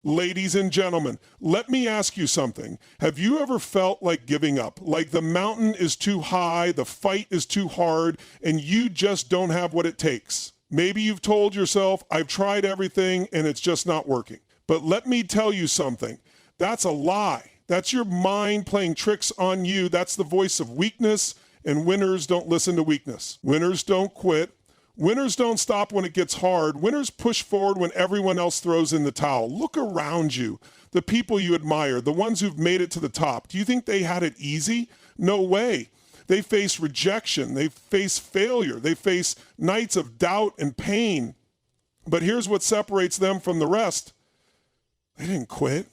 Ladies and gentlemen, let me ask you something. Have you ever felt like giving up? Like the mountain is too high, the fight is too hard, and you just don't have what it takes? Maybe you've told yourself, I've tried everything and it's just not working. But let me tell you something. That's a lie. That's your mind playing tricks on you. That's the voice of weakness, and winners don't listen to weakness. Winners don't quit. Winners don't stop when it gets hard. Winners push forward when everyone else throws in the towel. Look around you. The people you admire, the ones who've made it to the top. Do you think they had it easy? No way. They face rejection. They face failure. They face nights of doubt and pain. But here's what separates them from the rest. They didn't quit.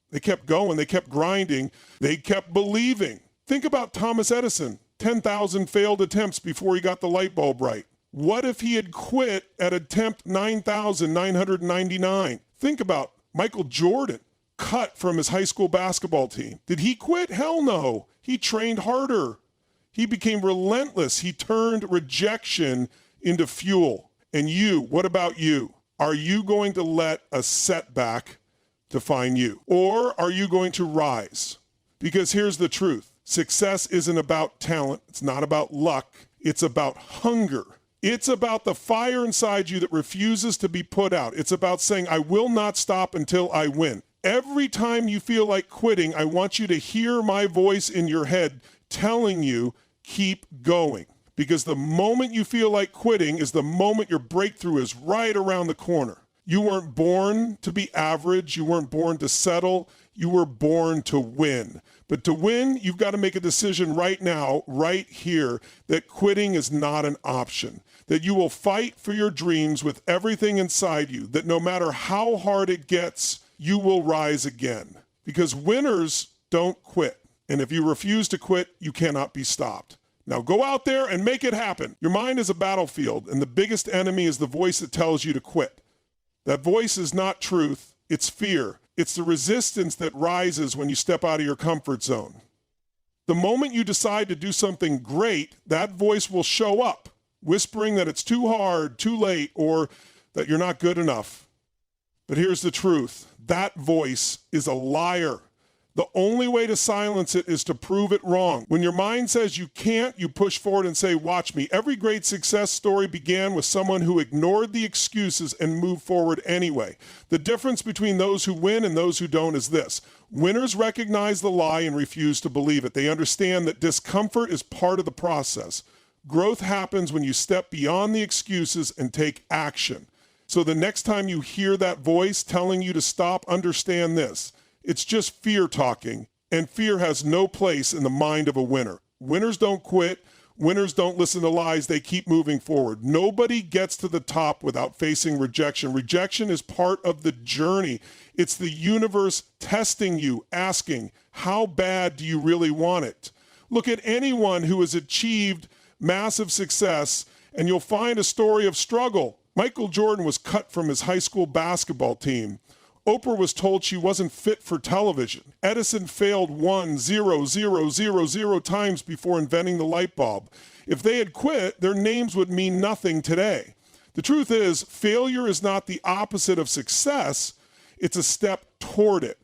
They kept going. They kept grinding. They kept believing. Think about Thomas Edison. 10,000 failed attempts before he got the light bulb right. What if he had quit at attempt 9,999? Think about Michael Jordan, cut from his high school basketball team. Did he quit? Hell no. He trained harder. He became relentless. He turned rejection into fuel. And you, what about you? Are you going to let a setback define you? Or are you going to rise? Because here's the truth. Success isn't about talent. It's not about luck. It's about hunger. It's about the fire inside you that refuses to be put out. It's about saying, I will not stop until I win. Every time you feel like quitting, I want you to hear my voice in your head telling you, keep going. Because the moment you feel like quitting is the moment your breakthrough is right around the corner. You weren't born to be average. You weren't born to settle. You were born to win. But to win, you've got to make a decision right now, right here, that quitting is not an option. That you will fight for your dreams with everything inside you. That no matter how hard it gets, you will rise again. Because winners don't quit. And if you refuse to quit, you cannot be stopped. Now go out there and make it happen. Your mind is a battlefield, and the biggest enemy is the voice that tells you to quit. That voice is not truth, it's fear. It's the resistance that rises when you step out of your comfort zone. The moment you decide to do something great, that voice will show up, whispering that it's too hard, too late, or that you're not good enough. But here's the truth. That voice is a liar. The only way to silence it is to prove it wrong. When your mind says you can't, you push forward and say, watch me. Every great success story began with someone who ignored the excuses and moved forward anyway. The difference between those who win and those who don't is this. Winners recognize the lie and refuse to believe it. They understand that discomfort is part of the process. Growth happens when you step beyond the excuses and take action. So the next time you hear that voice telling you to stop, understand this. It's just fear talking, and fear has no place in the mind of a winner. Winners don't quit. Winners don't listen to lies. They keep moving forward. Nobody gets to the top without facing rejection. Rejection is part of the journey. It's the universe testing you, asking, how bad do you really want it? Look at anyone who has achieved massive success, and you'll find a story of struggle. Michael Jordan was cut from his high school basketball team. Oprah was told she wasn't fit for television. Edison failed 1,000,000 times before inventing the light bulb. If they had quit, their names would mean nothing today. The truth is, failure is not the opposite of success. It's a step toward it.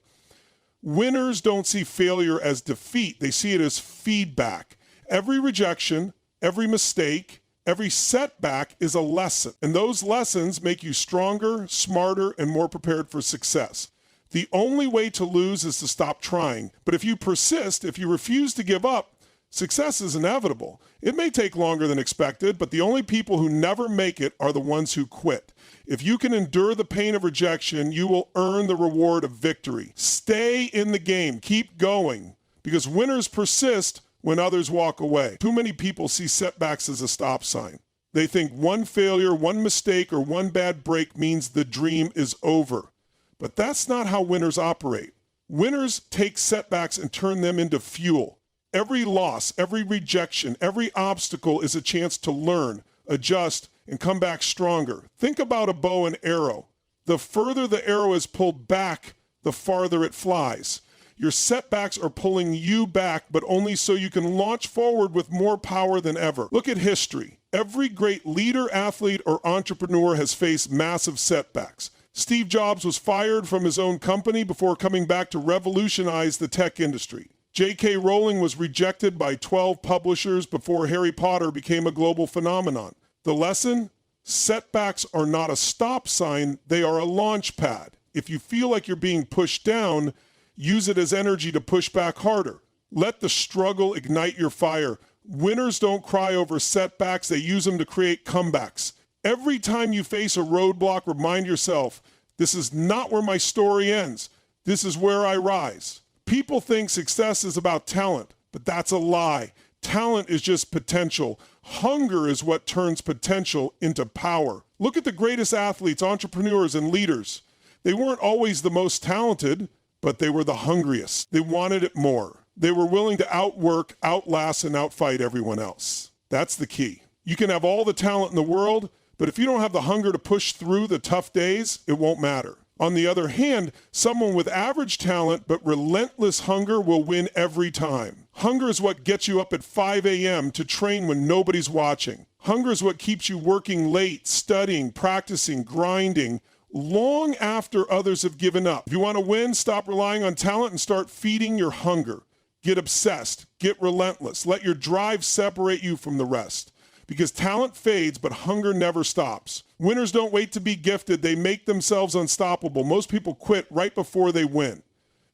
Winners don't see failure as defeat. They see it as feedback. Every rejection, every mistake, every setback is a lesson, and those lessons make you stronger, smarter, and more prepared for success. The only way to lose is to stop trying, but if you persist, if you refuse to give up, success is inevitable. It may take longer than expected, but the only people who never make it are the ones who quit. If you can endure the pain of rejection, you will earn the reward of victory. Stay in the game. Keep going, because winners persist when others walk away. Too many people see setbacks as a stop sign. They think one failure, one mistake, or one bad break means the dream is over. But that's not how winners operate. Winners take setbacks and turn them into fuel. Every loss, every rejection, every obstacle is a chance to learn, adjust, and come back stronger. Think about a bow and arrow. The further the arrow is pulled back, the farther it flies. Your setbacks are pulling you back, but only so you can launch forward with more power than ever. Look at history. Every great leader, athlete, or entrepreneur has faced massive setbacks. Steve Jobs was fired from his own company before coming back to revolutionize the tech industry. J.K. Rowling was rejected by 12 publishers before Harry Potter became a global phenomenon. The lesson? Setbacks are not a stop sign, they are a launch pad. If you feel like you're being pushed down, use it as energy to push back harder. Let the struggle ignite your fire. Winners don't cry over setbacks, they use them to create comebacks. Every time you face a roadblock, remind yourself, this is not where my story ends. This is where I rise. People think success is about talent, but that's a lie. Talent is just potential. Hunger is what turns potential into power. Look at the greatest athletes, entrepreneurs, and leaders. They weren't always the most talented, but they were the hungriest. They wanted it more. They were willing to outwork, outlast, and outfight everyone else. That's the key. You can have all the talent in the world, but if you don't have the hunger to push through the tough days, it won't matter. On the other hand, someone with average talent but relentless hunger will win every time. Hunger is what gets you up at 5 a.m. to train when nobody's watching. Hunger is what keeps you working late, studying, practicing, grinding, long after others have given up. If you want to win, stop relying on talent and start feeding your hunger. Get obsessed. Get relentless. Let your drive separate you from the rest. Because talent fades, but hunger never stops. Winners don't wait to be gifted. They make themselves unstoppable. Most people quit right before they win.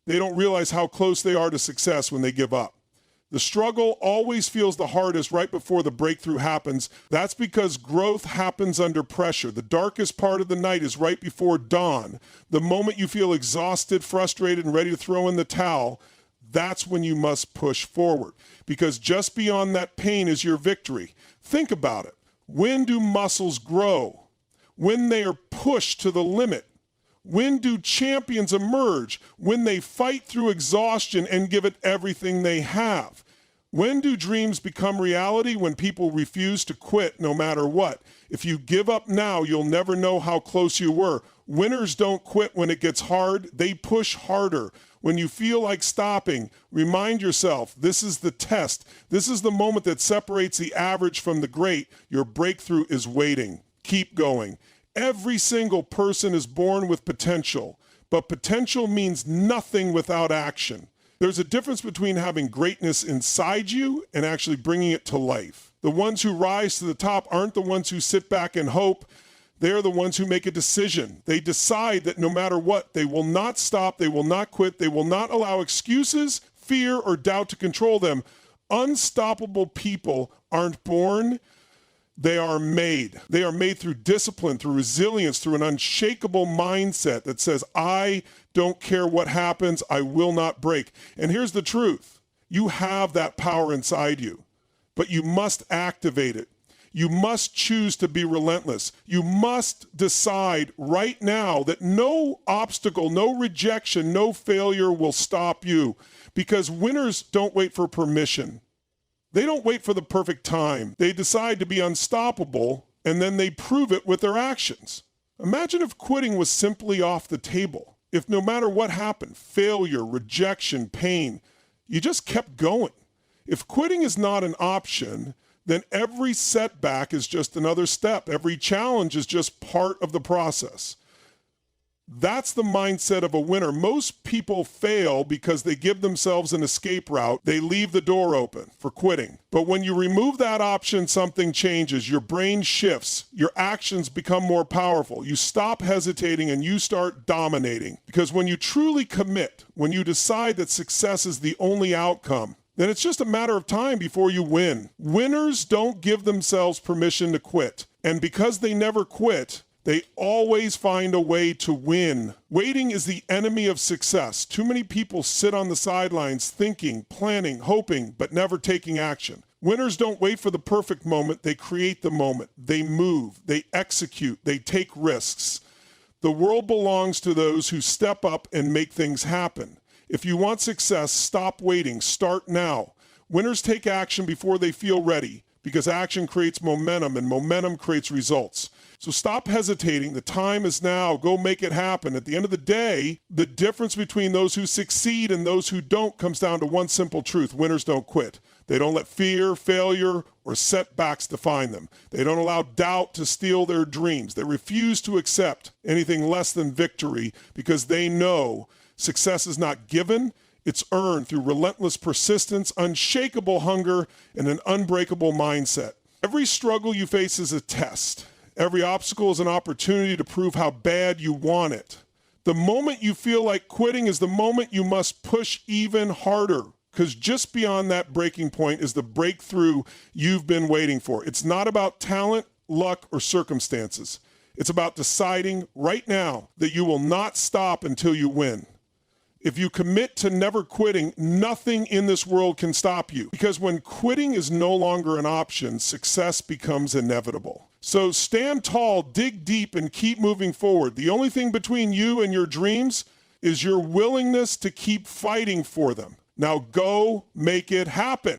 They don't realize how close they are to success when they give up. The struggle always feels the hardest right before the breakthrough happens. That's because growth happens under pressure. The darkest part of the night is right before dawn. The moment you feel exhausted, frustrated, and ready to throw in the towel, that's when you must push forward. Because just beyond that pain is your victory. Think about it. When do muscles grow? When they are pushed to the limit. When do champions emerge? When they fight through exhaustion and give it everything they have. When do dreams become reality? When people refuse to quit no matter what. If you give up now, you'll never know how close you were. Winners don't quit when it gets hard. They push harder. When you feel like stopping, remind yourself, this is the test. This is the moment that separates the average from the great. Your breakthrough is waiting. Keep going. Every single person is born with potential, but potential means nothing without action. There's a difference between having greatness inside you and actually bringing it to life. The ones who rise to the top aren't the ones who sit back and hope. They're the ones who make a decision. They decide that no matter what, they will not stop, they will not quit, they will not allow excuses, fear, or doubt to control them. Unstoppable people aren't born, they are made. They are made through discipline, through resilience, through an unshakable mindset that says, I don't care what happens, I will not break. And here's the truth. You have that power inside you, but you must activate it. You must choose to be relentless. You must decide right now that no obstacle, no rejection, no failure will stop you, because winners don't wait for permission. They don't wait for the perfect time. They decide to be unstoppable, and then they prove it with their actions. Imagine if quitting was simply off the table. If no matter what happened, failure, rejection, pain, you just kept going. If quitting is not an option, then every setback is just another step. Every challenge is just part of the process. That's the mindset of a winner. Most people fail because they give themselves an escape route. They leave the door open for quitting. But when you remove that option, something changes. Your brain shifts. Your actions become more powerful. You stop hesitating and you start dominating. Because when you truly commit, when you decide that success is the only outcome, then it's just a matter of time before you win. Winners don't give themselves permission to quit. And because they never quit, they always find a way to win. Waiting is the enemy of success. Too many people sit on the sidelines thinking, planning, hoping, but never taking action. Winners don't wait for the perfect moment. They create the moment. They move. They execute. They take risks. The world belongs to those who step up and make things happen. If you want success, stop waiting. Start now. Winners take action before they feel ready, because action creates momentum, and momentum creates results. So stop hesitating. The time is now. Go make it happen. At the end of the day, the difference between those who succeed and those who don't comes down to one simple truth. Winners don't quit. They don't let fear, failure, or setbacks define them. They don't allow doubt to steal their dreams. They refuse to accept anything less than victory because they know success is not given, it's earned through relentless persistence, unshakable hunger, and an unbreakable mindset. Every struggle you face is a test. Every obstacle is an opportunity to prove how bad you want it. The moment you feel like quitting is the moment you must push even harder, because just beyond that breaking point is the breakthrough you've been waiting for. It's not about talent, luck, or circumstances. It's about deciding right now that you will not stop until you win. If you commit to never quitting, nothing in this world can stop you. Because when quitting is no longer an option, success becomes inevitable. So stand tall, dig deep, and keep moving forward. The only thing between you and your dreams is your willingness to keep fighting for them. Now go make it happen.